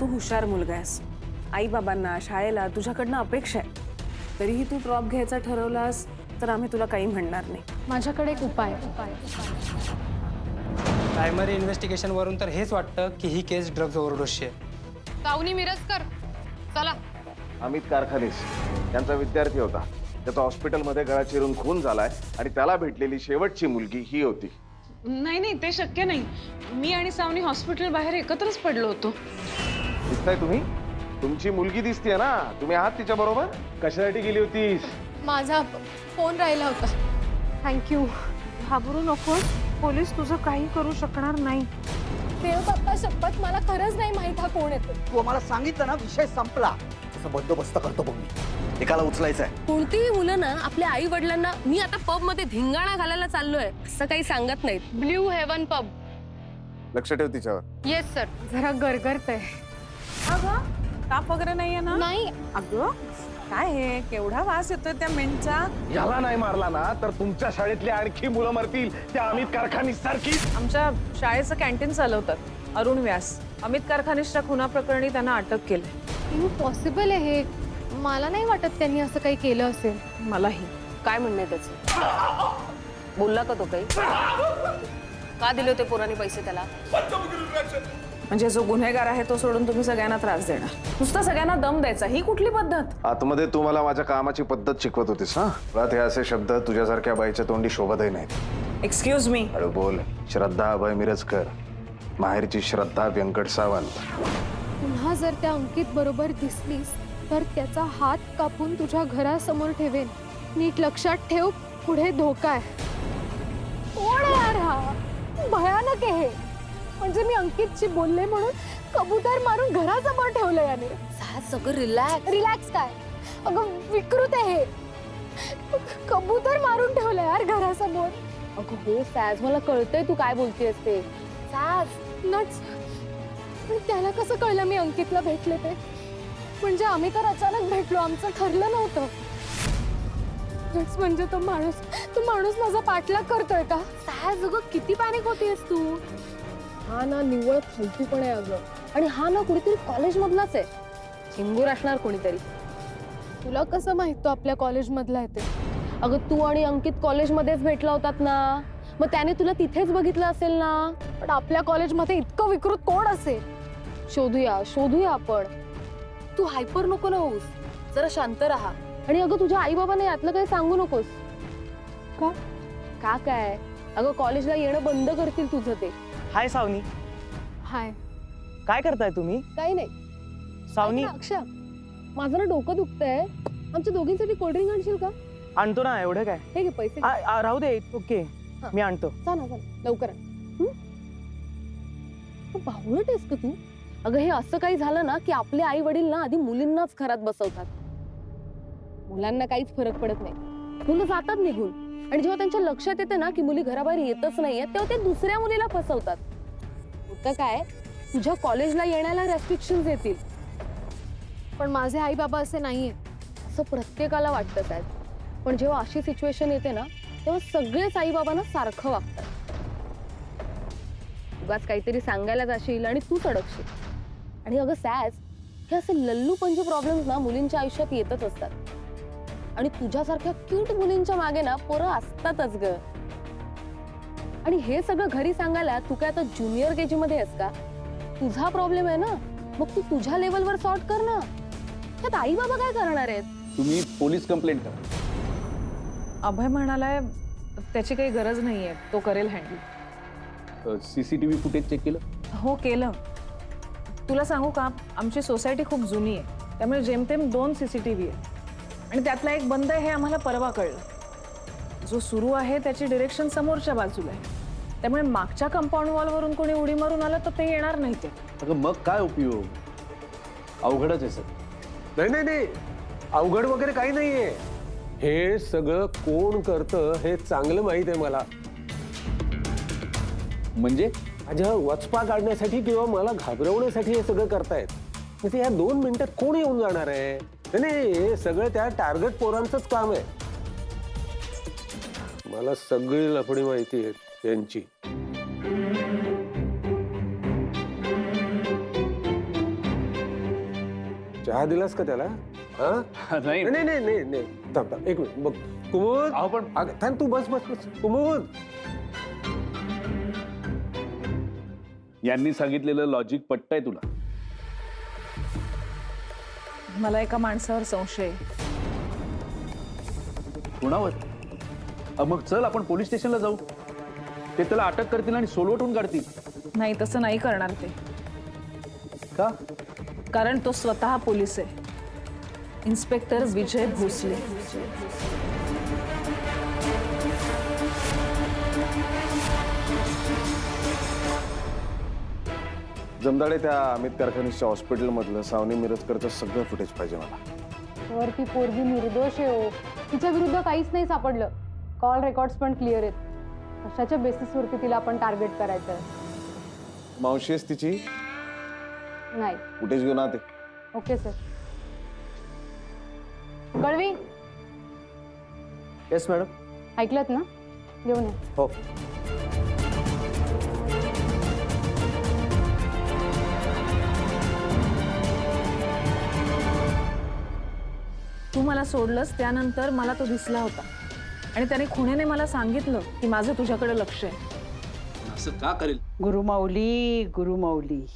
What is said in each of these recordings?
तू हुशार मुलगा आहेस, आई बाबांना शाळेला तुझ्याकडनं अपेक्षा आहे, तरीही तू ड्रॉप घ्यायचा ठरवलास तर आम्ही तुला काही म्हणणार नाही. माझ्याकडे एक उपाय. प्रायमरी इन्व्हेस्टिगेशन वरून तर हेच वाटतं की ही केस ड्रग्ज ओव्हरडोसची आहे. सावनी मिरजकर, चला. अमित कारखानीस त्यांचा विद्यार्थी होता. त्याचा हॉस्पिटलमध्ये गळा चिरून खून झालाय आणि त्याला भेटलेली शेवटची मुलगी ही होती. नाही नाही, ते शक्य नाही. मी आणि सावनी हॉस्पिटल बाहेर एकत्रच पडलो होतो. दिसताय तुम्ही? तुमची मुलगी दिसतीये ना, तुम्ही आहात तिच्या बरोबर? कशासाठी गेली होतीस? माझा फोन राहिला होता. थँक्यू. घाबरू नकोस, पोलीस तुझं काही करू शकणार नाही. देव बाप्पा शपथ, मला खरंच नाही माहित हा कोण येतो. तू आम्हाला सांगितलं ना, विषय संपला. तसं बंदोबस्त करतो बघ मी. एकाला उचलायचंय. कोणतीही मुलं ना आपल्या आई वडिलांना मी आता पब मध्ये धिंगाणा घालायला चाललोय असं काही सांगत नाहीत. Blue haven pub. लक्ष ठेव तिच्यावर. Yes sir. जरा गरगरतंय. अगं ताप वगैरे नाहीये ना? नाही. अगं काय हे, केवढा वास येतोय त्या मेंटचा. याला नाही मारला ना तर तुमच्या शाळेतली आणखी मुलं मरतील, त्या अमित कारखानीस सारखी. आमच्या शाळेचं कॅन्टीन चालवतात अरुण व्यास. अमित कारखानीसच्या खुनाप्रकरणी त्यांना अटक केली. पॉसिबल आहे हे. मला नाही वाटत त्यांनी असं काही केलं असेल. मलाही. काय म्हणणं आहे त्याचं? बोलला का तो काही? का दिले होते पोरांनी पैसे त्याला? म्हणजे जो गुन्हेगार आहे तो सोडून तुम्ही सगळ्यांना त्रास देणार, नुसतं सगळ्यांना दम द्यायचा, ही कुठली पद्धत? आतमध्ये तू मला माझ्या कामाची पद्धत शिकवत होतीस ना. मुळात हे असे शब्द तुझ्यासारख्या बाईच्या तोंडी शोभतही नाहीत. Excuse me. हळू बोल. श्रद्धा अभय मिरजकर, माहेरची श्रद्धा व्यंकट सावंत. पुन्हा जर त्या अंकित बरोबर दिसलीस तर त्याचा हात कापून तुझ्या घरासमोर ठेवेन. नीट लक्षात ठेव, पुढे धोका आहे. कोण आहे यार हा? भयानक आहे हे. म्हणजे मी अंकितशी बोलले म्हणून कबूतर मारून घरासमोर ठेवलं याने. सगळं रिलॅक्स. रिलॅक्स काय? अगं विकृत आहे हे. कबूतर मारून ठेवलं यार घरासमोर. अगं हो सॅज, मला कळतंय तू काय बोलतेस ते. सॅज नट्स. पण त्याला कसं कळलं मी अंकितला भेटले ते? म्हणजे आम्ही तर अचानक भेटलो, आमचं ठरलं नव्हतं. म्हणजे तो माणूस माझा पाठलाग करतोय का? सॅज अगं किती पॅनिक होतीयस तू. हा ना निव्वळ फालतूपण आहे अगं. आणि हा ना कुणीतरी कॉलेज मधलाच आहे. चिंगूर असणार कोणीतरी. तुला कसं माहित तो आपल्या कॉलेज मधला आहे ते? अगं तू आणि अंकित कॉलेजमध्येच भेटला होतात ना, मग त्याने तुला तिथेच बघितलं असेल ना. पण आपल्या कॉलेजमध्ये इतकं विकृत कोण असेल? शोधूया आपण. तू हायपर नको ना होऊस, जरा शांत राहा. आणि अगं तुझ्या आई बाबांना यातलं काही सांगू नकोस. का काय? अगं कॉलेजला येणं बंद करतील तुझं ते. हाय सावनी. हाय. काय करताय तुम्ही? काही नाही. सावनी. अक्षय, माझं ना डोकं दुखतंय. आमच्या दोघींसाठी कोल्ड्रिंक आणशील का? आणतो ना, एवढं काय. हे घे पैसे. राहू दे. ओके, मी आणतो. जा ना लवकर. बावळट आहेस का तू? अगं हे असं काही झालं ना की आपले आई वडील ना आधी मुलींनाच घरात बसवतात. मुलांना काहीच फरक पडत नाही. मुलं जातात निघून आणि जेव्हा त्यांच्या लक्षात येते ना की मुली घराबाहेर येतच नाहीये, तेव्हा ते दुसऱ्या मुलीला फसवतात. होतं काय, तुझ्या कॉलेजला येण्याला रेस्ट्रिक्शन्स येतील. पण माझे आई बाबा असे नाहीये. असं प्रत्येकाला वाटतं साहेब. पण जेव्हा अशी सिच्युएशन येते ना तेव्हा सगळेच आई बाबांना सारखं वागतात. उगाच काहीतरी सांगायला जाशील आणि तूच अडकशील. आणि अगं सॅज, हे असे लल्लू पंजे प्रॉब्लेम्स ना मुलींच्या आयुष्यात येतच असतात. आणि तुझ्यासारख्या क्यूट मुलींच्या मागे ना पोरं असतातच ग. आणि हे सगळं घरी सांगायला तू काय आता ज्युनियर केजी मध्ये आहेस का? तुझा प्रॉब्लेम आहे ना, मग तू तुझ्या लेवलवर सॉर्ट कर ना. त्यात आई बाबा काय करणार आहेत? तुम्ही पोलीस कंप्लेंट करा. अभय म्हणालाय त्याची काही गरज नाहीये, तो करेल हँडल. सीसीटीव्ही फुटेज चेक केलं? हो केलं. तुला सांगू का, आमची सोसायटी खूप जुनी आहे, त्यामुळे जेमतेम 2 CCTV आहे आणि त्यातला एक बंद आहे हे आम्हाला परवा कळलं. जो सुरू आहे त्याची डिरेक्शन समोरच्या बाजूला आहे, त्यामुळे मागच्या कंपाऊंड वॉलवरून कोणी उडी मारून आलं तर ते येणार नाही. ते अगं मग काय उपयोग? अवघडच आहे सर. नाही नाही, अवघड वगैरे काही नाहीये. हे सगळं कोण करतं हे चांगलं माहित आहे मला. म्हणजे माझ्या वचपा काढण्यासाठी किंवा मला घाबरवण्यासाठी हे सगळं करतायत. म्हणजे या 2 मिनिटात कोण येऊन जाणार आहे? नाही, हे सगळं त्या टार्गेट पोरांचंच काम आहे. मला सगळी लफडी माहिती आहे यांची. चहा दिलास का त्याला हा? नाही नाही नाही नाही नाही थांब थांब एक मिनिट बघ कुमुद अहो, पण- अगं, थांब तू बस बस बस कुमुद यांनी सांगितलेलं लॉजिक पटतंय तुला? मला एका माणसावर संशय आहे. कुणावर? मग चल आपण पोलीस स्टेशनला जाऊ. ते त्याला अटक करतील आणि सोलवटून काढतील. नाही तसं नाही करणार ते, का? कारण तो स्वतः पोलीस आहे. इन्स्पेक्टर विजय भोसले. जमदाडे, त्या अमित कारखानीच्या हॉस्पिटलमधलं सावनी मिरजकरचं सगळं फुटेज पाहिजे मला. तर ती पोरगी निर्दोष आहे हो. तिच्या विरुद्ध काहीच नाही सापडलं. कॉल रेकॉर्ड्स पण क्लिअर आहेत. कशाच्या बेसिसवरती तिला आपण टार्गेट करायचं आहे? मावशी आहेस तिची? नाही. फुटेज घेऊन आते. Okay sir. कळवी येस मॅडम. ऐकलत ना? घेऊन या. हो. तू मला सोडलंस त्यानंतर मला तो दिसला होता आणि त्याने खुणेने मला सांगितलं की माझं तुझ्याकडे लक्ष आहे. असं का करेल? गुरुमाऊली गुरुमाऊली.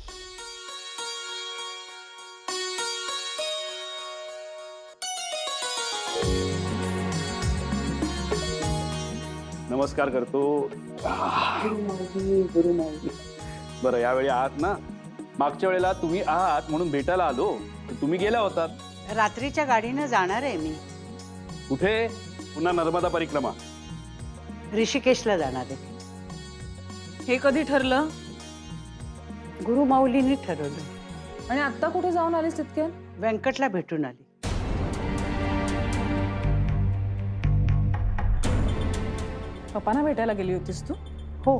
नमस्कार करतो. गुरुमाऊली गुरुमाऊली. बरं, यावेळी आहात ना? मागच्या वेळेला तुम्ही आहात म्हणून भेटायला आलो, तर तुम्ही गेला होतात. रात्रीच्या गाडीनं जाणार आहे मी. कुठे? पुन्हा नर्मदा परिक्रमा. ऋषिकेशला जाणार आहे. हे कधी ठरलं? गुरुमाऊलीने ठरवलं. आणि आत्ता कुठे जाऊन आलीस तितक्यात? व्यंकटला भेटून आली. पप्पांना भेटायला गेली होतीस तू? हो.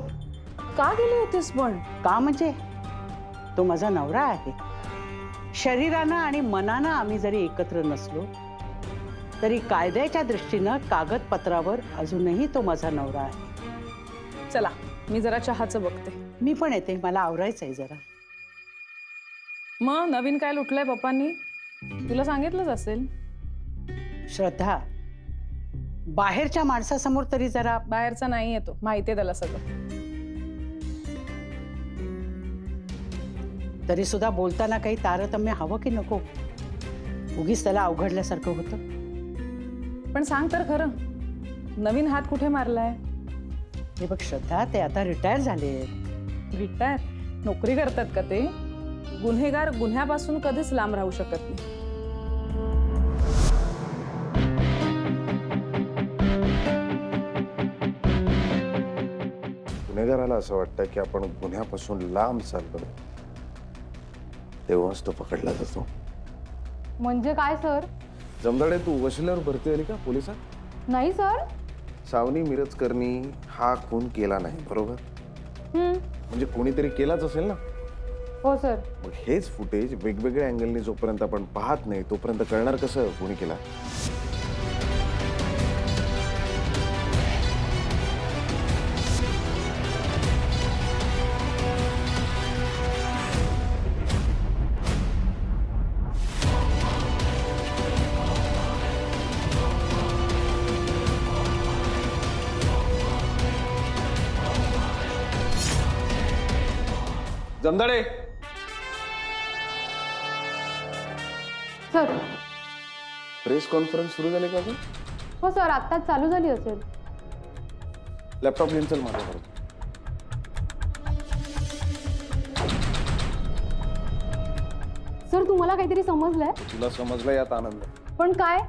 का गेली होतीस पण? का म्हणजे तो माझा नवरा आहे. शरीरानं आणि मनानं आम्ही जरी एकत्र नसलो तरी कायद्याच्या दृष्टीनं कागदपत्रावर अजूनही तो माझा नवरा आहे. चला मी जरा चहाचं बघते. मी पण येते, मला आवरायचंय जरा. मग नवीन काय लुटलंय पप्पांनी? तुला सांगितलंच असेल. श्रद्धा, बाहेरच्या माणसासमोर तरी जरा. बाहेरचा नाही येतो, माहितीये त्याला सगळं. तरी सुद्धा बोलताना काही तारतम्य हवं की नको? उगीच त्याला अवघडल्यासारखं होतं. पण सांग तर खरं, नवीन हात कुठे मारलाय? हे बघ श्रद्धा, ते आता रिटायर झाले. रिटायर? नोकरी करतात का ते? गुन्हेगार गुन्ह्यापासून कधीच लांब राहू शकत नाही. गुन्हेगाराला असं वाटतं की आपण गुन्ह्यापासून लांब चाललो, तेव्हाच तो पकडला जातो. म्हणजे काय सर? जमदाडे, तू वशिल्यावर भरती आली का पोलिसात? नाही सर. सावनी मिरजकरनी हा खून केला नाही, बरोबर? म्हणजे कोणीतरी केलाच असेल ना? हो सर. मग हेच फुटेज वेगवेगळ्या अँगलनी जोपर्यंत आपण पाहत नाही तोपर्यंत कळणार कसं कोणी केला? जमदाडे, सर. प्रेस कॉन्फरन्स सुरू झाली का? हो सर, आत्ताच चालू झाली असेल. लॅपटॉप घेऊन चल माझ्याकडे. सर, तुम्हाला काहीतरी समजलंय? तुला समजलं यात आनंद. पण काय?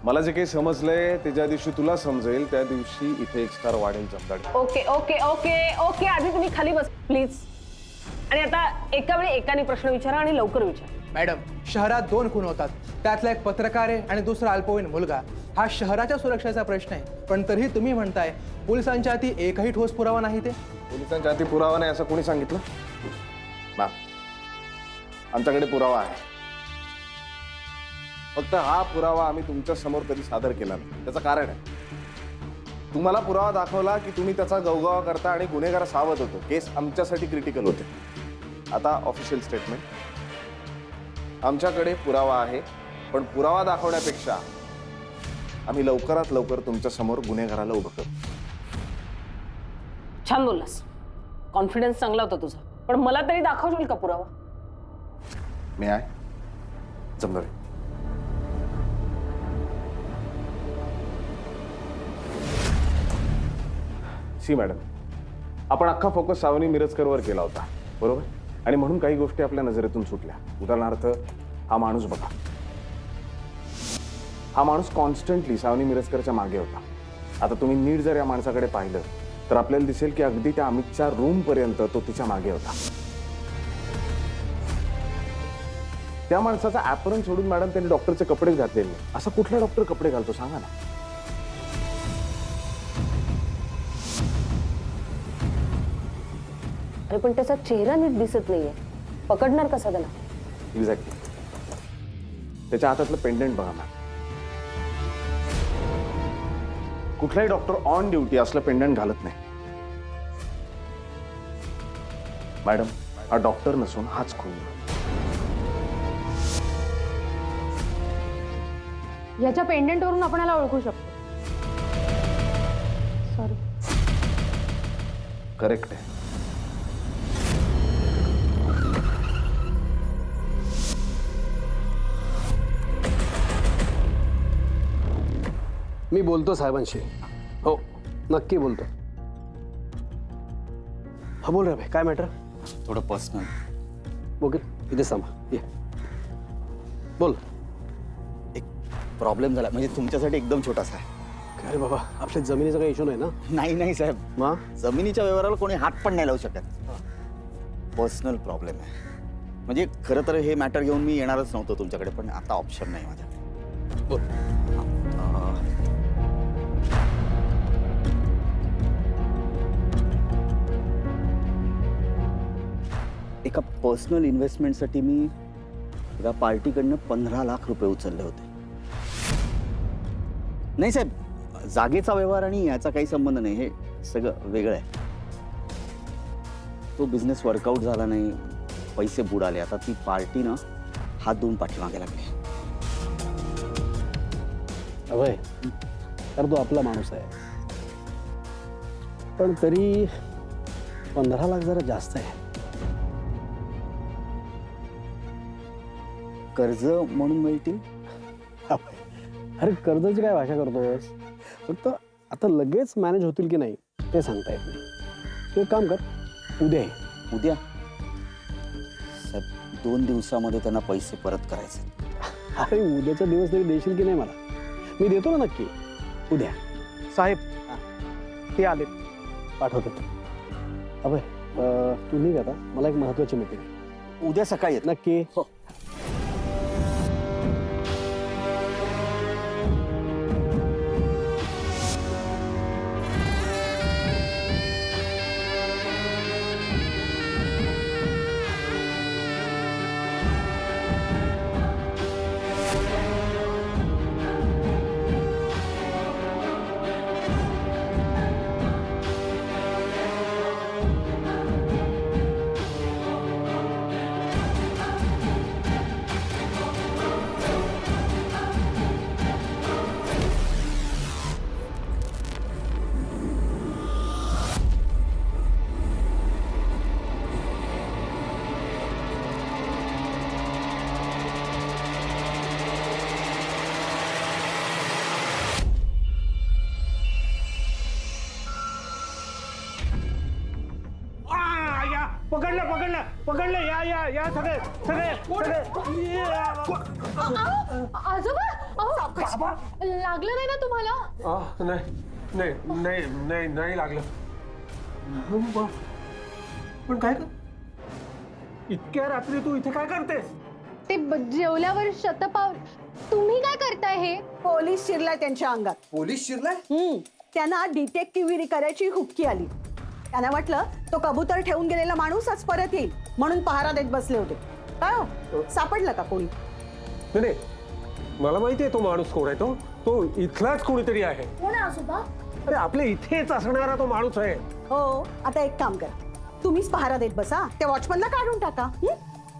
मला जे काही समजलंय ते ज्या दिवशी तुला समजेल त्या दिवशी इथे एक स्टार वाढेल. Jamdade, okay okay okay okay, आधी तुम्ही खाली बस प्लीज. आणि आता एका वेळी एकाने प्रश्न विचारा आणि लवकर विचारा. मॅडम, शहरात 2 खून होतात. त्यातला एक पत्रकार आहे आणि दुसरा अल्पवयीन मुलगा. हा शहराच्या सुरक्षेचा प्रश्न आहे, पण तरीही तुम्ही म्हणताय पोलिसांच्या हाती एकही ठोस पुरावा नाही. ते पोलिसांच्या हाती पुरावा नाही असं कोणी सांगितलं ना? आमच्याकडे पुरावा आहे. फक्त हा पुरावा आम्ही तुमच्या समोर कधी सादर केला नाही. त्याचं कारण आहे, तुम्हाला पुरावा दाखवला की तुम्ही त्याचा गवगवा करता आणि गुन्हेगार सावध होतो. केस आमच्यासाठी क्रिटिकल होते. आता ऑफिशियल स्टेटमेंट. आमच्याकडे पुरावा आहे, पण पुरावा दाखवण्यापेक्षा आम्ही लवकरात लवकर तुमच्या समोर गुन्हेगाराला उभं करू. छान बोललास, कॉन्फिडन्स चांगला होता तुझा, पण मला तरी दाखवशील का पुरावा? मी आहे जमणार. सी मॅडम, आपण अख्खा फोकस सावनी मिरजकरवर केला होता, बरोबर? आणि म्हणून काही गोष्टी आपल्या नजरेतून सुटल्या. उदाहरणार्थ हा माणूस बघा. हा माणूस कॉन्स्टंटली सावनी मिरजकरच्या मागे होता. आता तुम्ही नीट जर या माणसाकडे पाहिलं तर आपल्याला दिसेल की अगदी त्या अमितच्या रूम पर्यंत तो तिच्या मागे होता. त्या माणसाचा ऍपरन सोडून मॅडम त्यांनी डॉक्टरचे कपडेच घातलेले नाही. असा कुठला डॉक्टर कपडे घालतो सांगा ना? अरे पण त्याचा चेहरा नीट दिसत नाहीये, पकडणार कसा त्याला? एक्झॅक्टली. त्याच्या हातातलं पेंडंट बघा मॅम. कुठलाही डॉक्टर ऑन ड्युटी असलं पेंडंट घालत नाही. मॅडम, हा डॉक्टर नसून हाच खून. याच्या पेंडेंटवरून आपण याला ओळखू शकतो. सॉरी. करेक्ट आहे. मी बोलतो साहेबांशी. हो, नक्की बोलतो. हा बोल रे भाई, काय मॅटर? थोडं पर्सनल. ओके, इथे थांबा. ये बोल. एक प्रॉब्लेम झाला, म्हणजे तुमच्यासाठी एकदम छोटासा आहे. काय रे बाबा, आपल्या जमिनीचा काही इश्यू नाही ना? नाही साहेब, मग जमिनीच्या व्यवहाराला कोणी हात पण नाही लावू शकत. पर्सनल प्रॉब्लेम आहे. म्हणजे खरं तर हे मॅटर घेऊन मी येणारच नव्हतो तुमच्याकडे, पण आता ऑप्शन नाही माझ्याकडे. बोल. एका पर्सनल इन्व्हेस्टमेंटसाठी मी एका पार्टीकडनं 15 लाख रुपये उचलले होते. नाही साहेब, जागेचा व्यवहार आणि याचा काही संबंध नाही, हे सगळं वेगळं आहे. तो बिझनेस वर्कआउट झाला नाही, पैसे बुडाले. आता ती पार्टी ना हात धुवून पाठीमागे लागली. अभय, तर तो आपला माणूस आहे, पण तरी 15 लाख जरा जास्त आहे. कर्ज म्हणून मिळतील? अरे कर्जाची काय भाषा करतोस? फक्त आता लगेच मॅनेज होतील की नाही ते सांगता येत नाही. तू एक काम कर, उद्या ये. उद्या? साहेब, 2 दिवसामध्ये त्यांना पैसे परत करायचे. अरे उद्याचा दिवस तरी देशील की नाही मला? मी देतो ना नक्की, उद्या. साहेब, ते आले. पाठवतो. अभय, तू निघ आता, मला एक महत्वाची मीटिंग आहे. उद्या सकाळी येत. नक्की. हो. पकडलं. या सगळे. आजोबा, लागलं नाही ना तुम्हाला? नाही लागलं. पण काय कर, इतक्या रात्री तू इथे काय करतेस? ते जेवल्यावर शतपाव. तुम्ही काय करताय हे? पोलीस शिरलाय त्यांच्या अंगात. पोलीस शिरलाय? त्यांना डिटेक्टिव्हगिरी करायची हुक्की आली. त्यांना वाटलं तो कबूतर ठेवून गेलेला माणूस आज परत येईल, म्हणून पहारा देत बसले होते. काय हो, सापडलं का कोणी? नाही, मला माहिती आहे तो माणूस कोण आहे. तो इथलाच कोणीतरी आहे. कोण आहे आजोबा? अरे आपल्या इथेच असणारा तो माणूस आहे. हो, आता एक काम करा, तुम्हीच पहारा देत बसा, त्या वॉचमनला काढून टाका.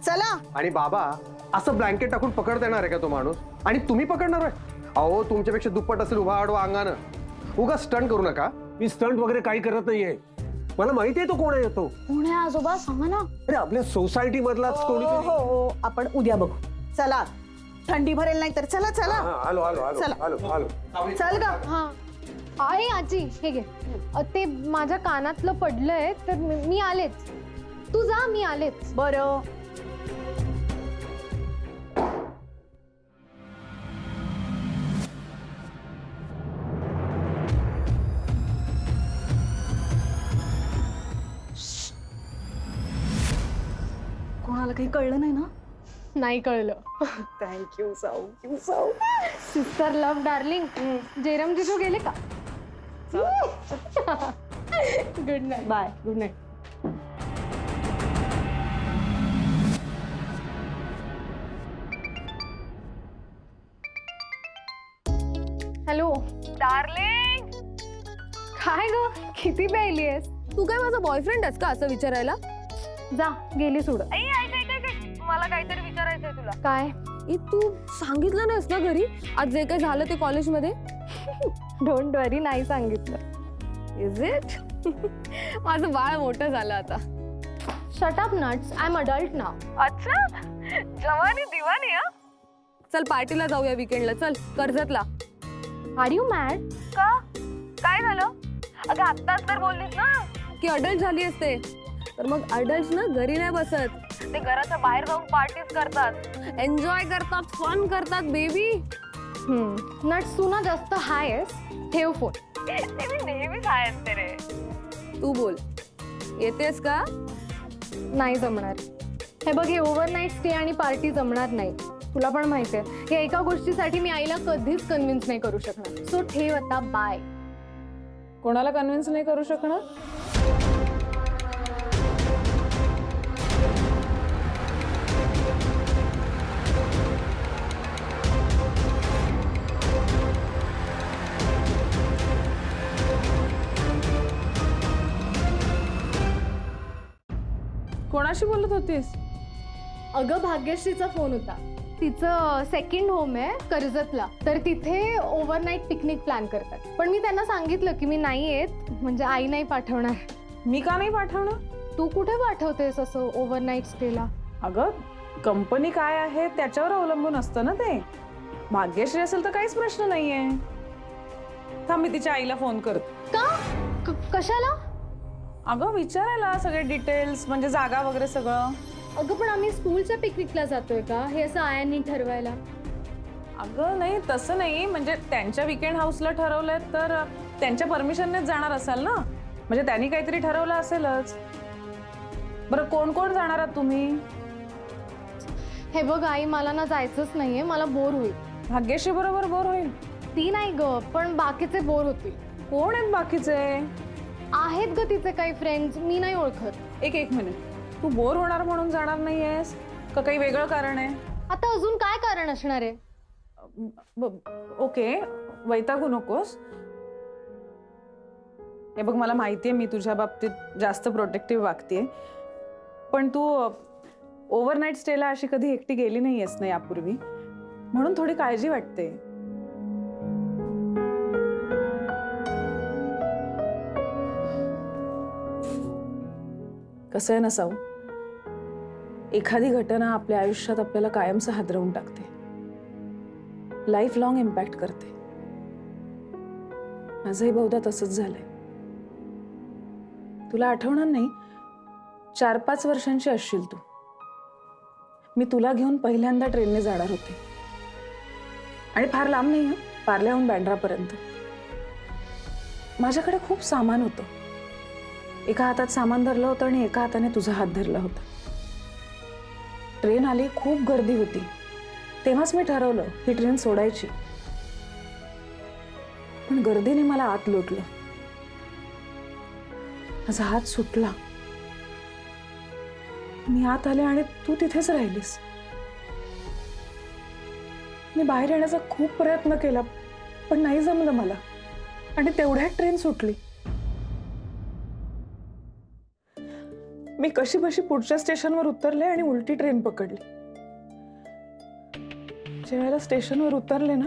चला. आणि बाबा, असं ब्लँकेट टाकून पकड देणार आहे का तो माणूस? आणि तुम्ही पकडणार आहे? अहो तुमच्यापेक्षा दुप्पट असेल उभा आडवा अंगानं. उगा स्टंट करू नका. मी स्टंट वगैरे काही करत नाहीये. मला माहिती आहे तो कोण आहे तो. कोण आहे आजोबा सांगा ना. अरे आपल्या सोसायटी मधलाच कोणी. हो आपण उद्या बघू. चला थंडी भरेल नाही तर. चला चला आलो आलो आलो चला. आलो आलो. चल ग. हा आई आजी हे घे. ते माझ्या कानातलं पडलंय तर मी आलेच. तू जा मी आलेच. बरं कोणाला काही कळलं नाही ना? नाही कळलं. थँक्यू साऊ. यू साऊ. Sister love darling. जयराम जिजू गेले का? Good night. Bye. Good night. Hello darling. काय ग किती प्यायली आहेस? तू काय माझा बॉयफ्रेंड आहेस का असं विचारायला? जा गेली सोड. मला काहीतरी विचारायचंय तुला. काय? तू सांगितलं नाहीस ना घरी आज जे काही झालं ते कॉलेजमध्ये? डोंट वरी नाही सांगितलं. Is it? माझं बाळ मोठं झालं आता. Shut up nuts. I am adult now. अच्छा जवानी दिवानी. चल पार्टीला जाऊया विकेंडला. चल कर्जतला. R you mad? का काय झालं? अगं आत्ताच तर बोललीस ना की अडल्ट झाली असते. तर मग अडल्ट ना घरी नाही बसत. ते घराच्या बाहेर जाऊन पार्टीज करतात, एन्जॉय करतात, फन करतात बेबी. नट्स तू ना जास्त हाय आहेस. ठेव फोन. नेहमीच हाय असते रे. तू बोल येतेस का? नाही जमणार. हे बघ हे ओव्हरनाईट स्टे आणि पार्टी जमणार नाही. तुला पण माहिती आहे या एका गोष्टीसाठी मी आईला कधीच कन्व्हिन्स नाही करू शकणार. सो ठेव आता. बाय. कोणाला कन्व्हिन्स नाही करू शकणार? कोणाशी बोलत होतीस? अगं भाग्यश्रीचा फोन होता. तिचं सेकंड होम आहे कर्जतला. तर तिथे ओव्हरनाईट पिकनिक प्लॅन करतात. पण मी त्यांना सांगितलं की मी नाही येत म्हणजे आई नाही पाठवणार. मी का नाही पाठवणार? तू कुठे पाठवतेस असं ओव्हरनाईट स्टेला? अगं कंपनी काय आहे त्याच्यावर अवलंबून असतं ना ते. भाग्यश्री असेल तर काहीच प्रश्न नाहीये. थांब मी तिच्या आईला फोन करते. का? कशाला? अगं विचारायला सगळे डिटेल्स म्हणजे जागा वगैरे सगळं. अगं पण आम्ही स्कूलच्या पिकनिकला जातोय का हे असं आयांनी ठरवायला? अगं नाही तसं नाही. म्हणजे त्यांच्या विकेंड हाऊसला ठरवलंय तर त्यांच्या परमिशननेच जाणार असाल ना. म्हणजे त्यांनी काहीतरी ठरवलं असेलच. बरं कोण कोण जाणार आहात तुम्ही? हे बघ आई मला ना जायचंच नाहीये. मला बोर होईल. भाग्यश्री बरोबर बोर होईल? ती नाही ग पण बाकीचे बोर होतील. कोण आहेत बाकीचे? आहेत ग तिचे काही फ्रेंड्स. मी नाही ओळखत. एक मिनिट. तू बोर होणार म्हणून जाणार नाहीयेस का काही वेगळं कारण आहे? आता अजून काय कारण असणार आहे? ओके वैतागू नकोस. हे बघ मला माहितीये मी तुझ्या बाबतीत जास्त प्रोटेक्टिव्ह वागतेय. पण तू ओव्हरनाईट स्टेला अशी कधी एकटी गेली नाहीयेस ना यापूर्वी. म्हणून थोडी काळजी वाटते. कसं आहे ना साऊ, एखादी घटना आपल्या आयुष्यात आपल्याला कायमचं हादरवून टाकते. लाईफ लॉंग इम्पॅक्ट करते. माझंही बहुधा तसंच झालंय. तुला आठवणार नाही 4-5 वर्षांची असशील तू. मी तुला घेऊन पहिल्यांदा ट्रेनने जाणार होते. आणि फार लांब नाही पार्ल्याहून बँड्रापर्यंत. माझ्याकडे खूप सामान होतं. एका हातात सामान धरलं होतं आणि एका हाताने तुझा हात धरला होता. ट्रेन आली, खूप गर्दी होती. तेव्हाच मी ठरवलं ही ट्रेन सोडायची. पण गर्दीने मला आत लोटलं. माझा हात सुटला. मी आत आले आणि तू तिथेच राहिलीस. मी बाहेर येण्याचा खूप प्रयत्न केला पण नाही जमलं मला. आणि तेवढ्यात ट्रेन सुटली. मी कशीबशी पुढच्या स्टेशनवर उतरले आणि उलटी ट्रेन पकडली. वेळेला स्टेशनवर उतरले ना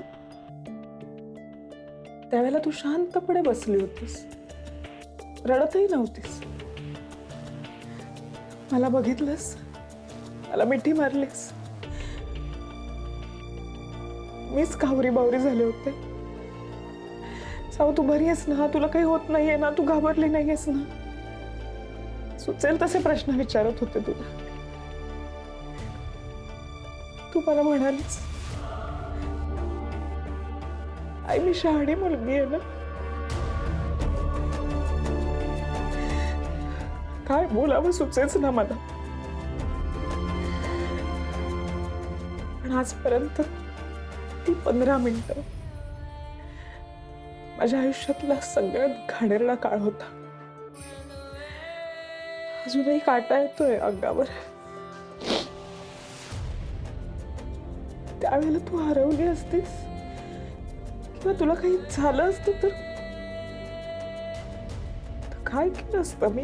त्यावेळेला तू शांतपणे बसली होतीस, रडतही नव्हतीस. मला बघितलंस, मला मिठी मारलीस. मीच कावरी बावरी झाले होते. साऊ तू बरी आहेस ना, तुला काही होत नाहीये ना, तू घाबरली नाहीयेस ना. सुचेल तसे प्रश्न विचारत होते तुला. तू मला म्हणालीस, आई मी शहाणी मुलगी आहे ना. काय बोलावं सुचेच ना मला. पण आजपर्यंत ती 15 मिनिटं माझ्या आयुष्यातला सगळ्यात घाणेरडा काळ होता. अजूनही काटा येतोय अंगावर. त्यावेळेला तू हरवली असतीस किंवा तुला काही झालं असतं तर काय केलं असतं मी.